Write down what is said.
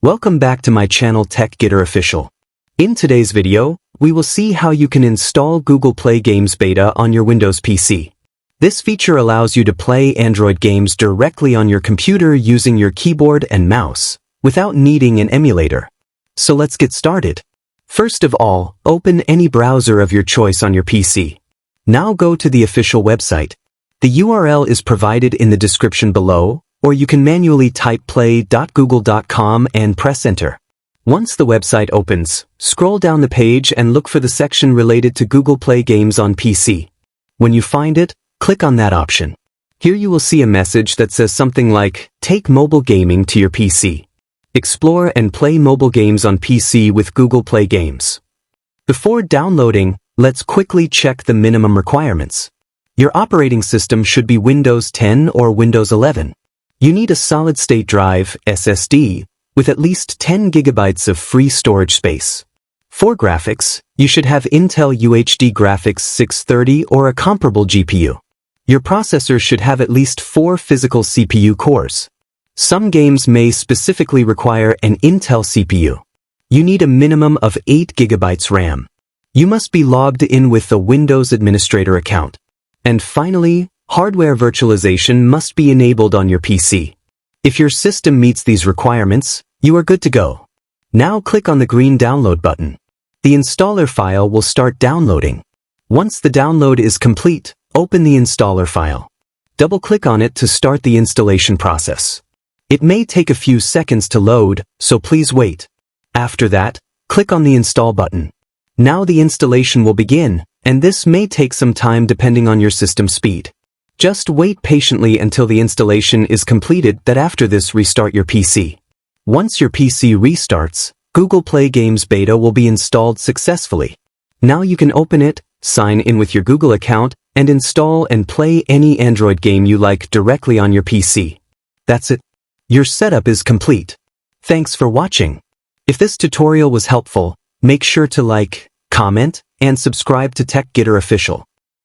Welcome back to my channel TechGetter Official. In today's video, we will see how you can install Google Play Games Beta on your Windows PC. This feature allows you to play Android games directly on your computer using your keyboard and mouse, without needing an emulator. So let's get started. First of all, open any browser of your choice on your PC. Now go to the official website. The URL is provided in the description below, or you can manually type play.google.com and press enter. Once the website opens, scroll down the page and look for the section related to Google Play Games on PC. When you find it, click on that option. Here you will see a message that says something like, "Take mobile gaming to your PC. Explore and play mobile games on PC with Google Play Games." Before downloading, let's quickly check the minimum requirements. Your operating system should be Windows 10 or Windows 11. You need a solid-state drive, SSD, with at least 10 GB of free storage space. For graphics, you should have Intel UHD Graphics 630 or a comparable GPU. Your processor should have at least 4 physical CPU cores. Some games may specifically require an Intel CPU. You need a minimum of 8 GB RAM. You must be logged in with a Windows Administrator account. And finally, hardware virtualization must be enabled on your PC. If your system meets these requirements, you are good to go. Now click on the green download button. The installer file will start downloading. Once the download is complete, open the installer file. Double-click on it to start the installation process. It may take a few seconds to load, so please wait. After that, click on the install button. Now the installation will begin, and this may take some time depending on your system speed. Just wait patiently until the installation is completed. After this, restart your PC. Once your PC restarts, Google Play Games Beta will be installed successfully. Now you can open it, sign in with your Google account, and install and play any Android game you like directly on your PC. That's it. Your setup is complete. Thanks for watching. If this tutorial was helpful, make sure to like, comment, and subscribe to TechGetter Official.